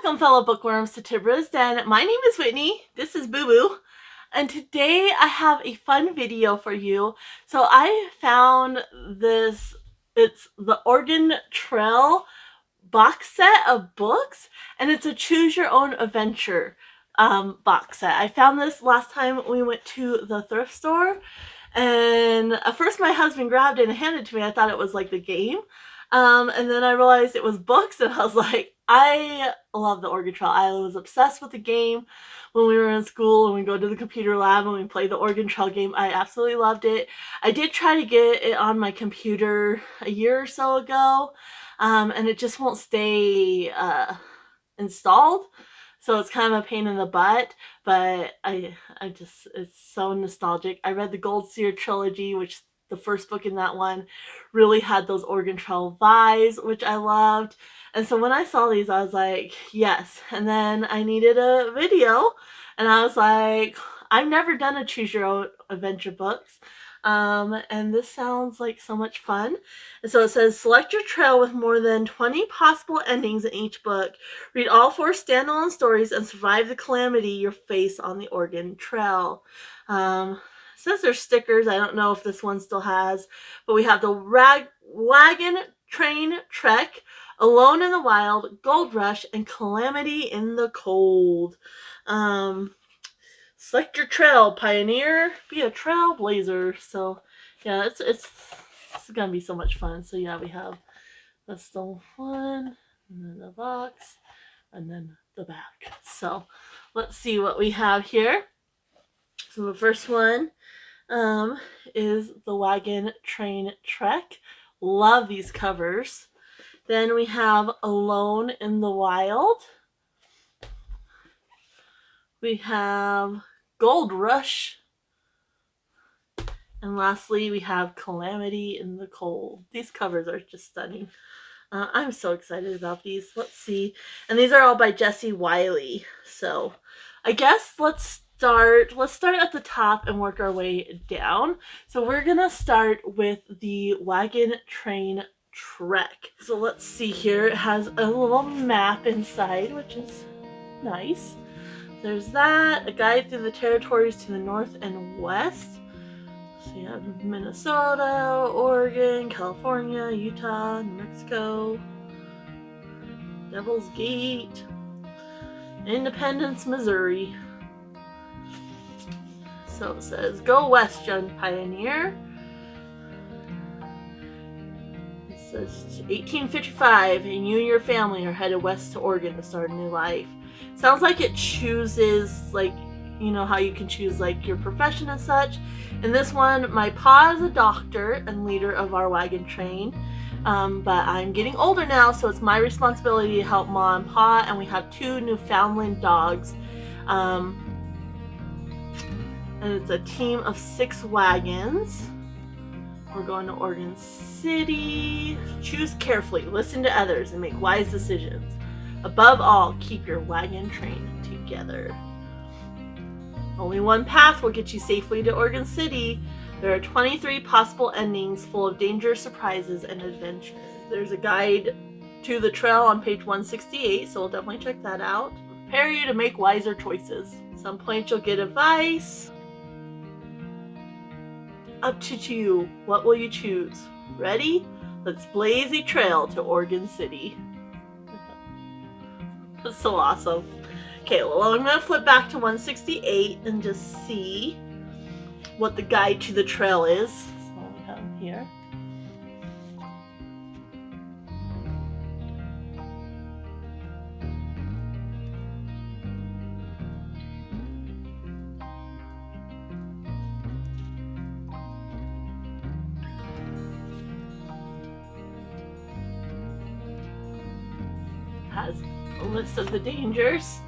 Welcome, fellow bookworms, to Tibra's Den. My name is Whitney. This is Boo Boo. And today I have a fun video for you. So I found this, it's the Oregon Trail box set of books, and it's a choose your own adventure box set. I found this last time we went to the thrift store, and at first my husband grabbed it and handed it to me. I thought it was like the game. And then I realized it was books, and I was like, I love the Oregon Trail. I was obsessed with the game when we were in school and we go to the computer lab and we play the Oregon Trail game. I absolutely loved it. I did try to get it on my computer a year or so ago, and it just won't stay installed. So it's kind of a pain in the butt, but it's so nostalgic. I read the Gold Seer trilogy, which the first book in that one really had those Oregon Trail vibes, which I loved. And so when I saw these, I was like, yes. And then I needed a video, and I was like, I've never done a choose your own adventure books. And this sounds like so much fun. And so it says, select your trail with more than 20 possible endings in each book. Read all 4 standalone stories and survive the calamity you face on the Oregon Trail. It says there's stickers. I don't know if this one still has, but we have the Wagon Train Trek, Alone in the Wild, Gold Rush, and Calamity in the Cold. Select your trail, pioneer. Be a trailblazer. So, yeah, it's gonna be so much fun. So yeah, we have that's the one, and then the box, and then the back. So let's see what we have here. So the first one is the Wagon Train Trek. Love these covers. Then we have Alone in the Wild. We have Gold Rush. And lastly, we have Calamity in the Cold. These covers are just stunning. I'm so excited about these. Let's see. And these are all by Wiley. So I guess let's start at the top and work our way down. So we're going to start with the Wagon Train Trek. So let's see here. It has a little map inside, which is nice. There's that, a guide through the territories to the north and west. So you have Minnesota, Oregon, California, Utah, New Mexico, Devil's Gate, Independence, Missouri. So it says, go west, young pioneer. It says 1855, and you and your family are headed west to Oregon to start a new life. Sounds like it chooses, like, you know how you can choose like your profession and such. In this one, my pa is a doctor and leader of our wagon train, but I'm getting older now, so it's my responsibility to help ma and pa, and we have 2 Newfoundland dogs. And it's a team of 6 wagons. We're going to Oregon City. Choose carefully, listen to others, and make wise decisions. Above all, keep your wagon train together. Only one path will get you safely to Oregon City. There are 23 possible endings full of dangerous surprises and adventures. There's a guide to the trail on page 168, so we'll definitely check that out. Prepare you to make wiser choices. At some point you'll get advice. Up to you. What will you choose? Ready? Let's blaze a trail to Oregon City. That's so awesome. Okay, well, I'm going to flip back to 168 and just see what the guide to the trail is. So we have here. Has a list of the dangers.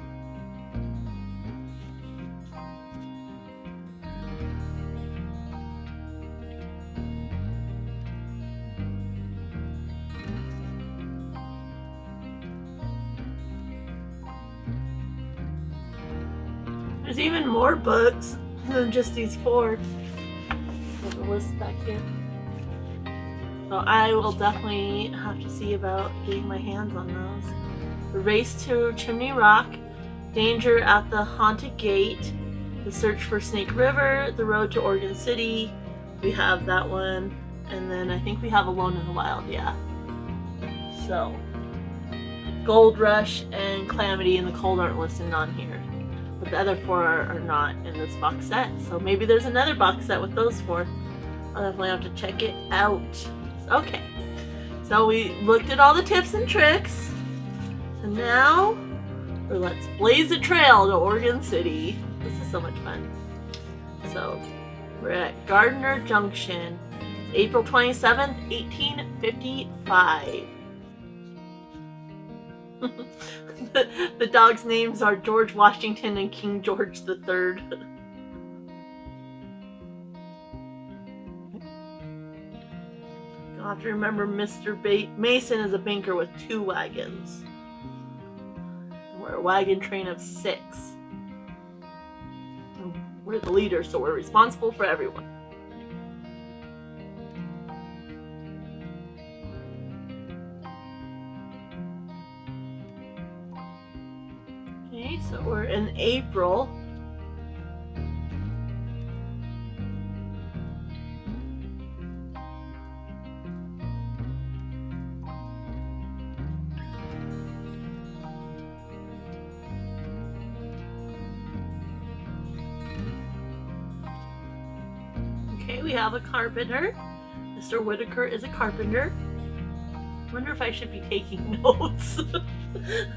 There's even more books than just these 4. There's a list back here. So I will definitely have to see about getting my hands on those. The Race to Chimney Rock, Danger at the Haunted Gate, The Search for Snake River, The Road to Oregon City. We have that one. And then I think we have Alone in the Wild, yeah. So, Gold Rush and Calamity and the Cold aren't listed on here. But the other 4 are not in this box set. So maybe there's another box set with those 4. I'll definitely have to check it out. Okay. So we looked at all the tips and tricks. So now, let's blaze a trail to Oregon City. This is so much fun. So, we're at Gardner Junction. It's April 27th, 1855. The dogs' names are George Washington and King George III. You'll have to remember Mr. Mason is a banker with 2 wagons. We're a wagon train of 6. We're the leader, so we're responsible for everyone. Okay, so we're in April. Okay, we have a carpenter. Mr. Whitaker is a carpenter. I wonder if I should be taking notes.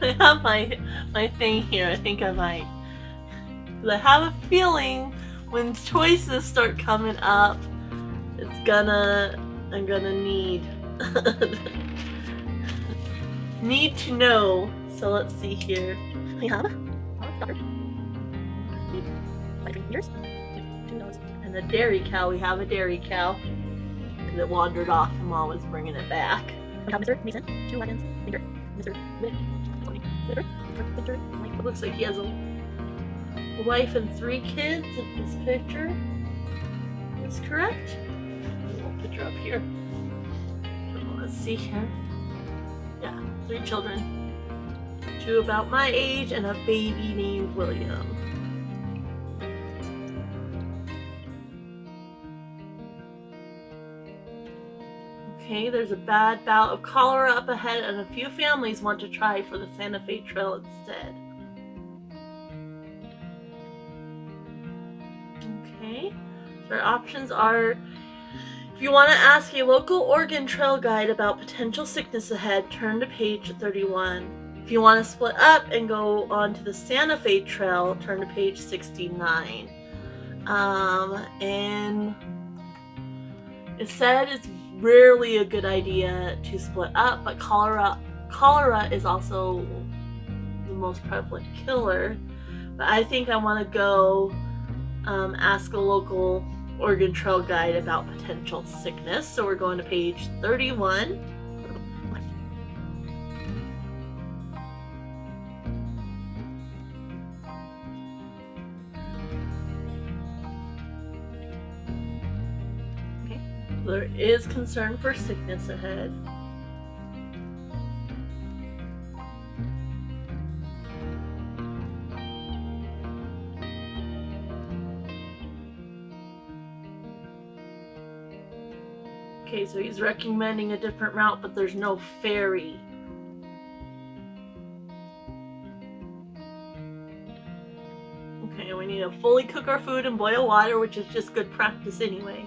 I have my thing here. I think I might. I have a feeling when choices start coming up, I'm gonna need need to know. So let's see here. We have and a dairy cow. We have a dairy cow because it wandered off. I'm always bringing it back. We have Mr. Mason, 2 wagons, Mr. Whitaker. It looks like he has a wife and 3 kids if this picture is correct. We'll picture up here. So let's see here. Yeah, 3 children. 2 about my age and a baby named William. Okay, there's a bad bout of cholera up ahead and a few families want to try for the Santa Fe Trail instead. Okay, so our options are, if you want to ask a local Oregon Trail guide about potential sickness ahead, turn to page 31. If you want to split up and go on to the Santa Fe Trail, turn to page 69. And it said it's rarely a good idea to split up, but cholera is also the most prevalent killer. But I think I want to go ask a local Oregon Trail guide about potential sickness. So we're going to page 31. There is concern for sickness ahead. Okay, so he's recommending a different route, but there's no ferry. Okay, we need to fully cook our food and boil water, which is just good practice anyway.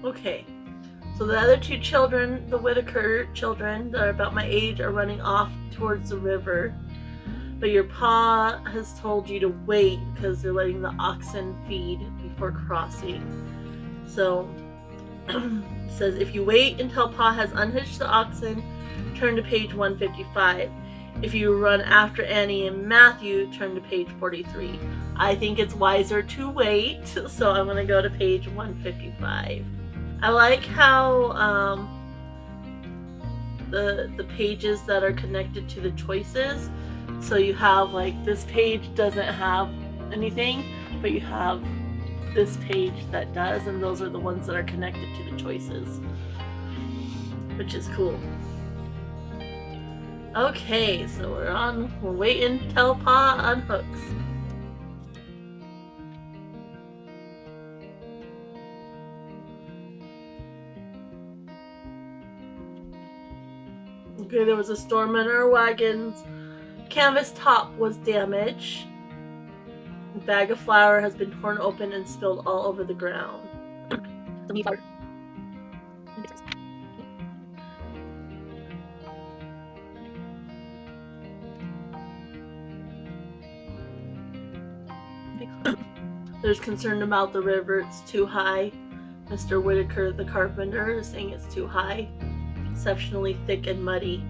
Okay, so the other 2 children, the Whitaker children that are about my age, are running off towards the river. But your pa has told you to wait because they're letting the oxen feed before crossing. So it says if you wait until pa has unhitched the oxen, turn to page 155. If you run after Annie and Matthew, turn to page 43. I think it's wiser to wait, so I'm going to go to page 155. I like how the pages that are connected to the choices. So you have like this page doesn't have anything, but you have this page that does, and those are the ones that are connected to the choices, which is cool. Okay, so we're waiting till Pa unhooks. Okay, there was a storm in our wagons. Canvas top was damaged. A bag of flour has been torn open and spilled all over the ground. So we flour. There's concern about the river. It's too high. Mr. Whitaker, the carpenter, is saying it's too high. Exceptionally thick and muddy.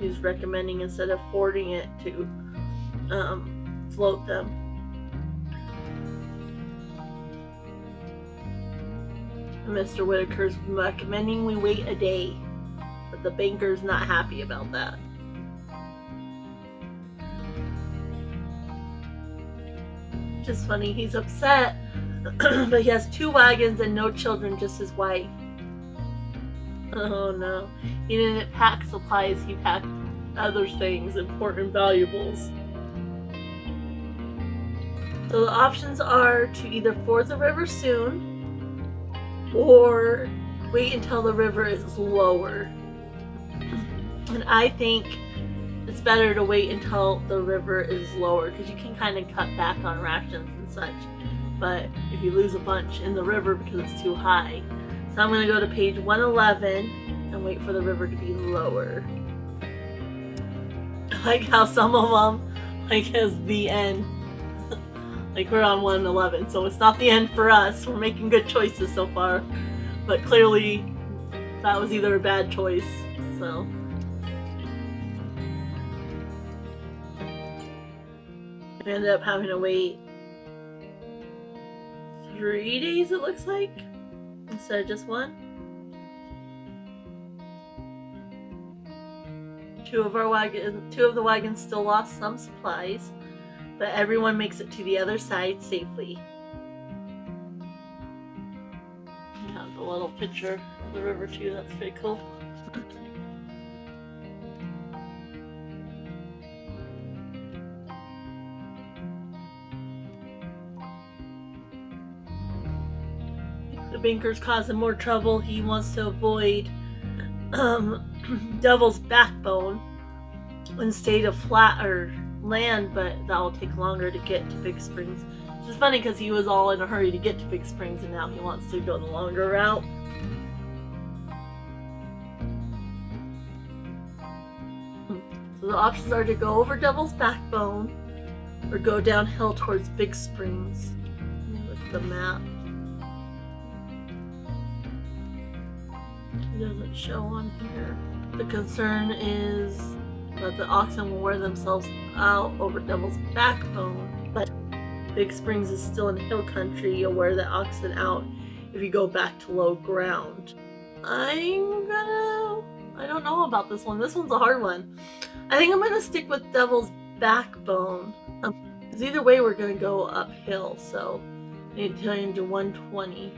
He's recommending instead of fording it to float them. And Mr. Whitaker's recommending we wait a day, but the banker's not happy about that. Which is funny, he's upset, but he has 2 wagons and no children, just his wife. Oh no. He didn't pack supplies, he packed other things, important valuables. So the options are to either ford the river soon or wait until the river is lower. And I think it's better to wait until the river is lower because you can kind of cut back on rations and such. But if you lose a bunch in the river because it's too high. So I'm going to go to page 111 and wait for the river to be lower. I like how some of them, like, is the end. Like, we're on 111, so it's not the end for us. We're making good choices so far. But clearly, that was either a bad choice, so. We ended up having to wait 3 days, it looks like, instead of just 1. 2 of the wagons still lost some supplies, but everyone makes it to the other side safely. Got the little picture of the river too, that's pretty cool. The banker's causing more trouble. He wants to avoid Devil's Backbone and stay to flatter land, but that will take longer to get to Big Springs. Which is funny because he was all in a hurry to get to Big Springs and now he wants to go the longer route. So the options are to go over Devil's Backbone or go downhill towards Big Springs. Let me look at the map. It doesn't show on here. The concern is that the oxen will wear themselves out over Devil's Backbone, but Big Springs is still in hill country. You'll wear the oxen out if you go back to low ground. I don't know about this one. This one's a hard one. I think I'm gonna stick with Devil's Backbone. Because either way we're gonna go uphill, so I need to turn into 120.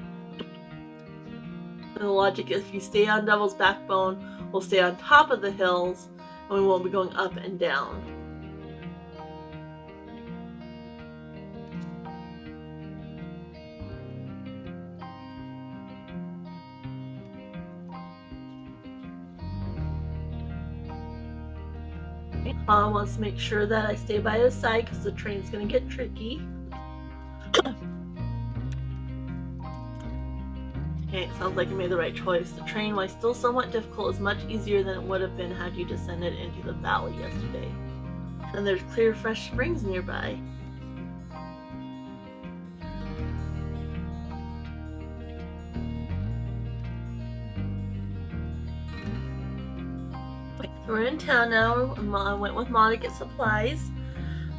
And the logic is if you stay on Devil's Backbone, we'll stay on top of the hills and we won't be going up and down. Mom wants to make sure that I stay by his side because the train's going to get tricky. Okay, it sounds like you made the right choice. The train, while still somewhat difficult, is much easier than it would have been had you descended into the valley yesterday. And there's clear, fresh springs nearby. So we're in town now. I went with Ma to get supplies.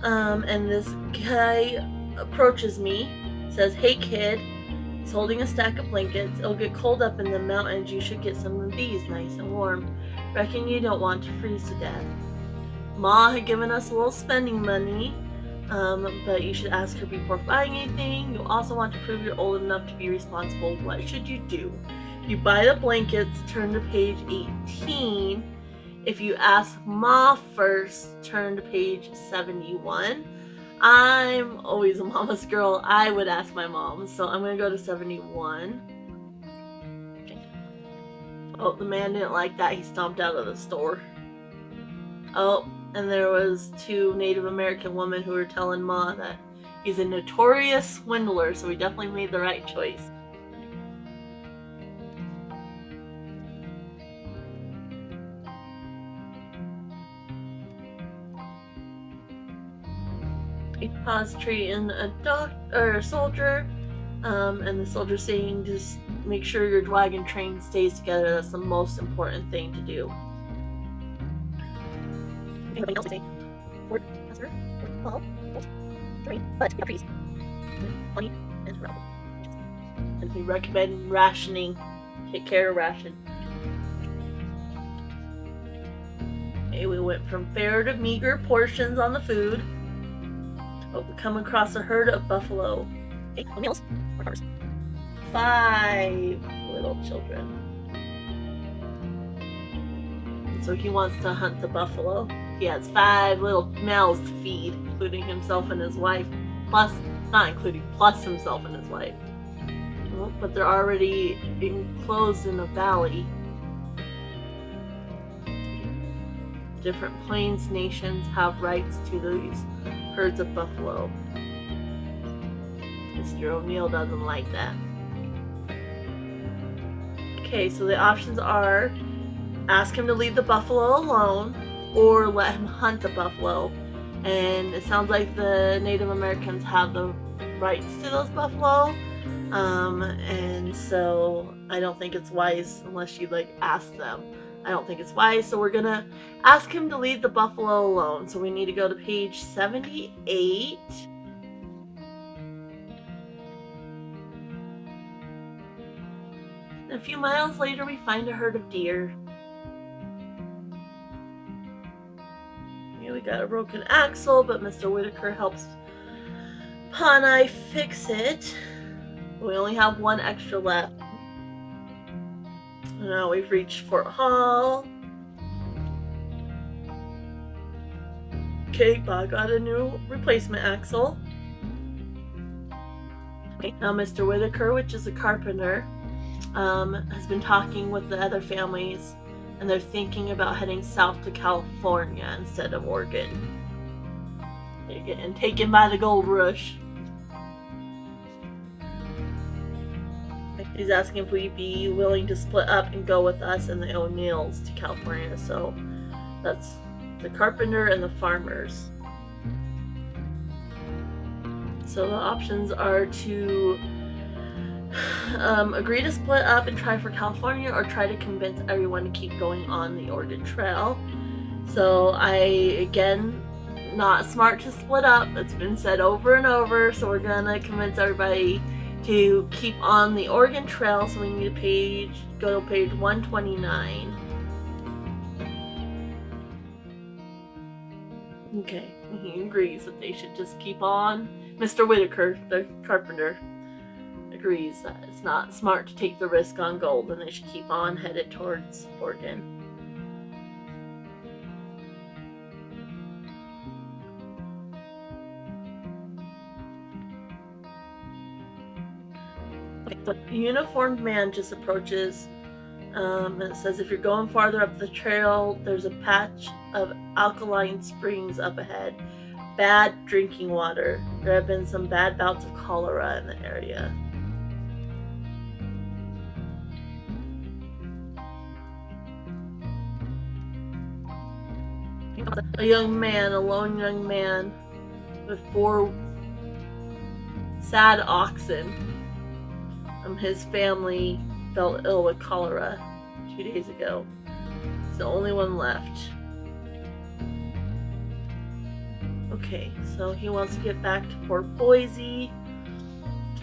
And this guy approaches me, says, "Hey kid." He's holding a stack of blankets. It'll get cold up in the mountains. You should get some of these, nice and warm. Reckon you don't want to freeze to death. Ma had given us a little spending money, but you should ask her before buying anything. You'll also want to prove you're old enough to be responsible. What should you do? You buy the blankets, turn to page 18. If you ask Ma first, turn to page 71. I'm always a mama's girl. I would ask my mom, so I'm going to go to 71. Okay. Oh, the man didn't like that. He stomped out of the store. Oh, and there was 2 Native American women who were telling Ma that he's a notorious swindler, so we definitely made the right choice. Pa's treating a soldier, and the soldier saying just make sure your wagon train stays together. That's the most important thing to do. Anything else to say? Ford, Pastor, Ford, Paul, Bolt, Terrain, but we got trees. Money and gravel. And we recommend rationing. Take care of ration. Okay, we went from fair to meager portions on the food. Oh, we come across a herd of buffalo. Okay, on meals or cars. 5 little children. So he wants to hunt the buffalo. He has 5 little males to feed, including himself and his wife. Plus himself and his wife. Well, but they're already enclosed in a valley. Different plains nations have rights to these herds of buffalo. Mr. O'Neill doesn't like that. Okay, so the options are ask him to leave the buffalo alone or let him hunt the buffalo. And it sounds like the Native Americans have the rights to those buffalo. And so I don't think it's wise unless you ask them. I don't think it's wise, so we're gonna ask him to leave the buffalo alone. So we need to go to page 78. A few miles later, we find a herd of deer. Yeah, we got a broken axle, but Mr. Whitaker helps Pa and I fix it. We only have 1 extra left. Now we've reached Fort Hall. Okay, Bob got a new replacement axle. Okay, now Mr. Whitaker, which is a carpenter, has been talking with the other families, and they're thinking about heading south to California instead of Oregon. They're getting taken by the gold rush. He's asking if we'd be willing to split up and go with us and the O'Neills to California. So that's the carpenter and the farmers. So the options are to agree to split up and try for California, or try to convince everyone to keep going on the Oregon Trail. So again, not smart to split up. It's been said over and over. So we're gonna convince everybody to keep on the Oregon Trail. So we need to go to page 129. Okay, he agrees that they should just keep on. Mr. Whitaker, the carpenter, agrees that it's not smart to take the risk on gold and they should keep on headed towards Oregon. A uniformed man just approaches, and it says if you're going farther up the trail, there's a patch of alkaline springs up ahead. Bad drinking water. There have been some bad bouts of cholera in the area. A lone young man with 4 sad oxen. His family fell ill with cholera 2 days ago. He's the only one left. Okay, so he wants to get back to Fort Boise,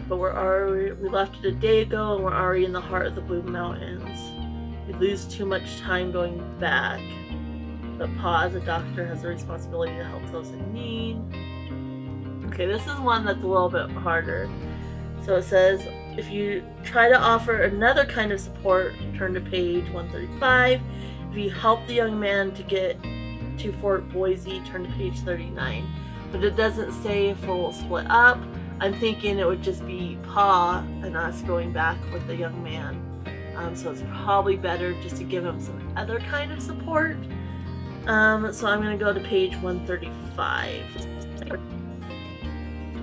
but we left it a day ago and we're already in the heart of the Blue Mountains. You lose too much time going back. But Pa, as a doctor, has a responsibility to help those in need. Okay, this is one that's a little bit harder. So it says, if you try to offer another kind of support, turn to page 135. If you help the young man to get to Fort Boise, turn to page 39. But it doesn't say if we'll split up. I'm thinking it would just be Pa and us going back with the young man. So it's probably better just to give him some other kind of support. So I'm going to go to page 135.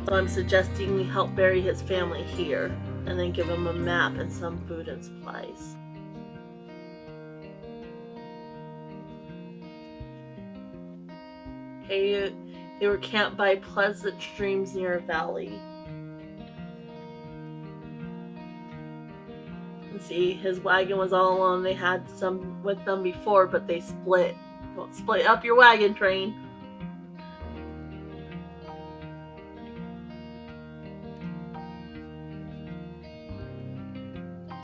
So I'm suggesting we help bury his family here, and then give him a map and some food and supplies. Okay, they were camped by pleasant streams near a valley. See, his wagon was all alone. They had some with them before, but they split. Don't split up your wagon train.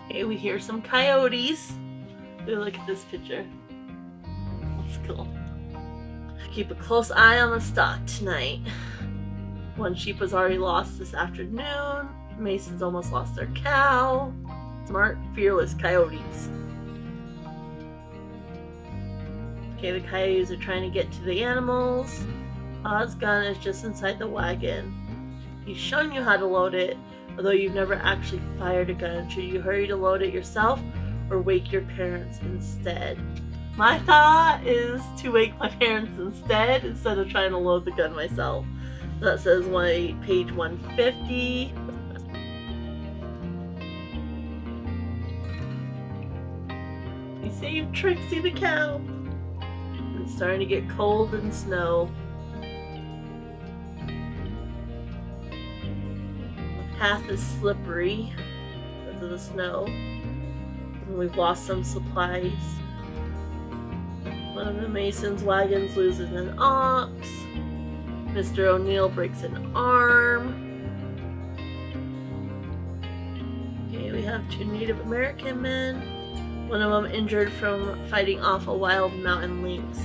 Okay, we hear some coyotes. Ooh, look at this picture. That's cool. Keep a close eye on the stock tonight. One sheep was already lost this afternoon. Masons almost lost their cow. Smart, fearless coyotes. Okay, the coyotes are trying to get to the animals. Pa's gun is just inside the wagon. He's showing you how to load it, although you've never actually fired a gun. Should you hurry to load it yourself or wake your parents instead? My thought is to wake my parents instead of trying to load the gun myself. That says page 150. We saved Trixie the cow. It's starting to get cold and snow. The path is slippery because of the snow. And we've lost some supplies. One of the Masons' wagons loses an ox. Mr. O'Neill breaks an arm. Okay, we have 2 Native American men. One of them injured from fighting off a wild mountain lynx.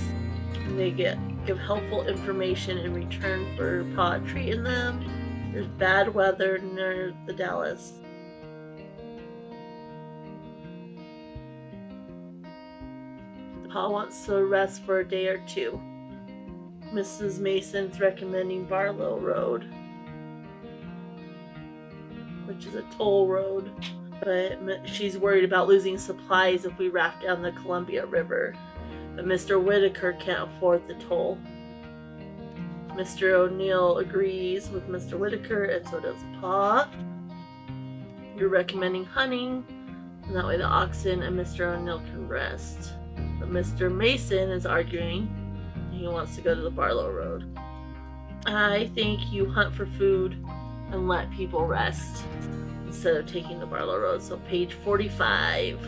And they give helpful information in return for Pa treating them. There's bad weather near the Dalles. Pa wants to rest for a day or 2. Mrs. Mason's recommending Barlow Road, which is a toll road. But she's worried about losing supplies if we raft down the Columbia River. But Mr. Whitaker can't afford the toll. Mr. O'Neill agrees with Mr. Whitaker, and so does Pa. You're recommending hunting, and that way the oxen and Mr. O'Neill can rest. But Mr. Mason is arguing, and he wants to go to the Barlow Road. I think you hunt for food and let people rest instead of taking the Barlow Road. So page 45.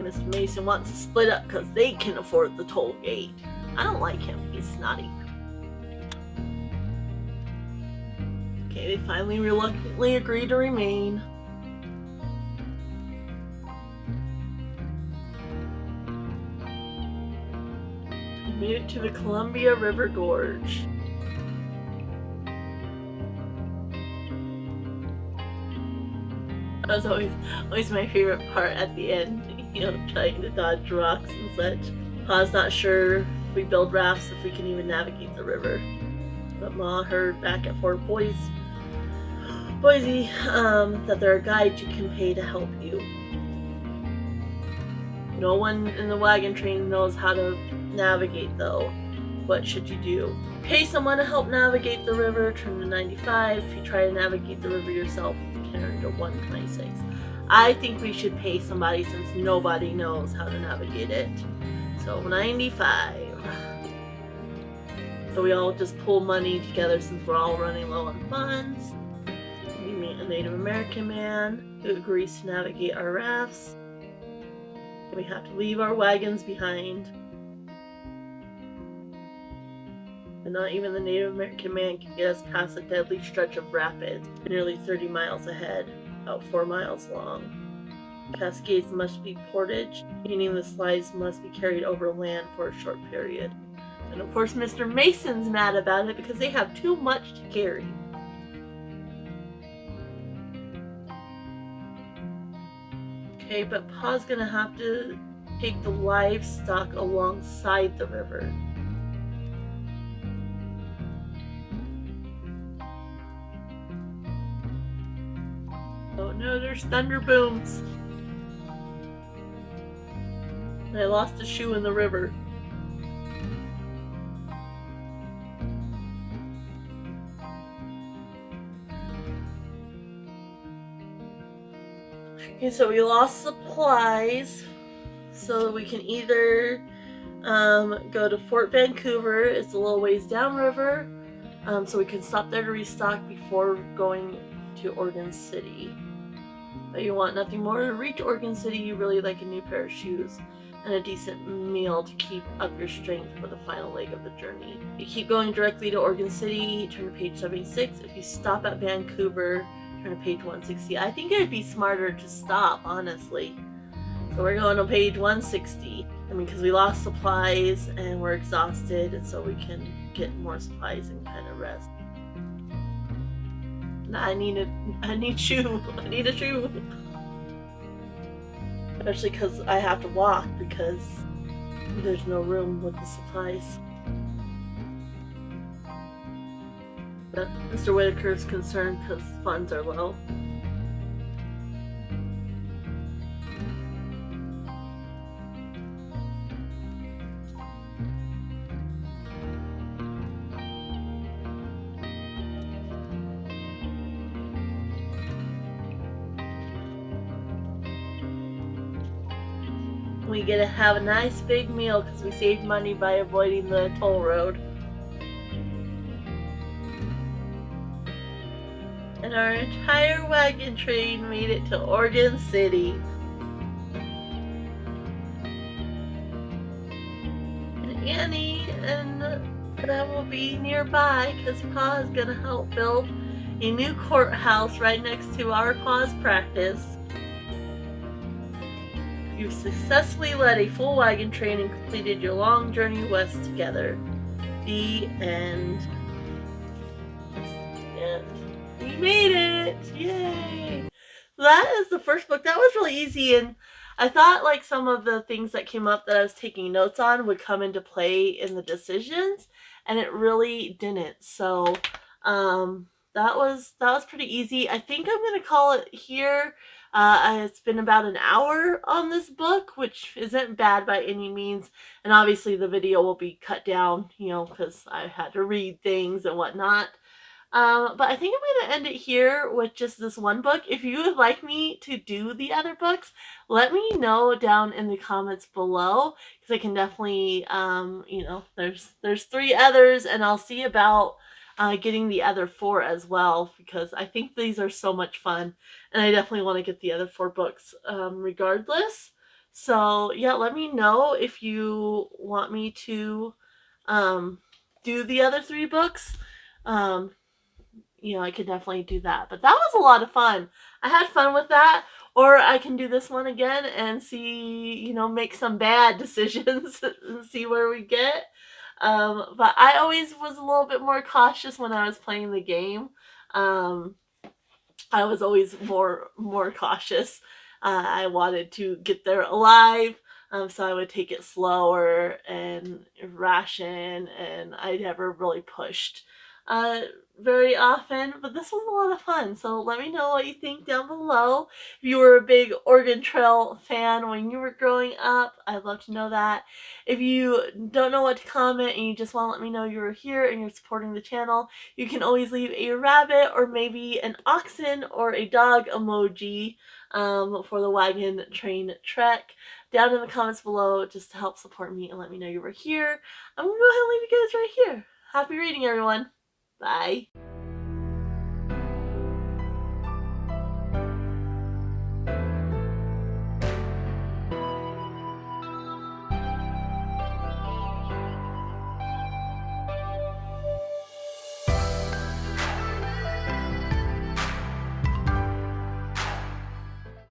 Mr. Mason wants to split up because they can afford the toll gate. I don't like him. He's snotty. Okay, they finally reluctantly agree to remain. We made it to the Columbia River Gorge. That was always my favorite part at the end, trying to dodge rocks and such. Pa's not sure if we build rafts if we can even navigate the river. But Ma heard back at Fort Boise that there are guides you can pay to help you. No one in the wagon train knows how to navigate though. What should you do? Pay someone to help navigate the river, turn to 95. If you try to navigate the river yourself, turn to 126. I think we should pay somebody since nobody knows how to navigate it. So 95. So we all just pull money together since we're all running low on funds. We meet a Native American man who agrees to navigate our rafts. We have to leave our wagons behind. And not even the Native American man can get us past a deadly stretch of rapids, nearly 30 miles ahead. about 4 miles long. Cascades must be portage, meaning the slides must be carried over land for a short period. And of course, Mr. Mason's mad about it because they have too much to carry. Okay, but Pa's gonna have to take the livestock alongside the river. Oh no, there's thunder booms. And I lost a shoe in the river. Okay, so we lost supplies. So we can either go to Fort Vancouver. It's a little ways downriver. So we can stop there to restock before going to Oregon City. But you want nothing more to reach Oregon City. You really like a new pair of shoes and a decent meal to keep up your strength for the final leg of the journey. You keep going directly to Oregon City, turn to page 76. If you stop at Vancouver, turn to page 160. I think it would be smarter to stop, honestly. So we're going to page 160. I mean, because we lost supplies and we're exhausted, and so we can get more supplies and kind of rest. I need shoe. I need a shoe. Especially because I have to walk because there's no room with the supplies. But Mr. Whitaker's concerned because funds are low. We get to have a nice big meal because we saved money by avoiding the toll road. And our entire wagon train made it to Oregon City. And Annie and I will be nearby because Pa is going to help build a new courthouse right next to our Pa's practice. You've successfully led a full wagon train and completed your long journey west together. The end. And we made it! Yay! That is the first book. That was really easy, and I thought like some of the things that came up that I was taking notes on would come into play in the decisions, and it really didn't. So that was pretty easy. I think I'm gonna call it here. It's been about an hour on this book, which isn't bad by any means. And obviously the video will be cut down, you know, because I had to read things and whatnot. But I think I'm going to end it here with just this one book. If you would like me to do the other books, let me know down in the comments below, because I can definitely, you know, there's 3 others, and I'll see about getting the other 4 as well, because I think these are so much fun, and I definitely want to get the other 4 books regardless. So yeah, let me know if you want me to do the other 3 books. You know, I could definitely do that. But that was a lot of fun. I had fun with that. Or I can do this one again and see, you know, make some bad decisions and see where we get. But I always was a little bit more cautious when I was playing the game. I was always more cautious. I wanted to get there alive, so I would take it slower and ration, and I never really pushed very often, but this was a lot of fun. So let me know what you think down below. If you were a big Oregon Trail fan when you were growing up, I'd love to know that. If you don't know what to comment and you just want to let me know you were here and you're supporting the channel, you can always leave a rabbit or maybe an oxen or a dog emoji for the wagon train trek down in the comments below, just to help support me and let me know you were here. I'm gonna go ahead and leave you guys right here. Happy reading, everyone. Bye.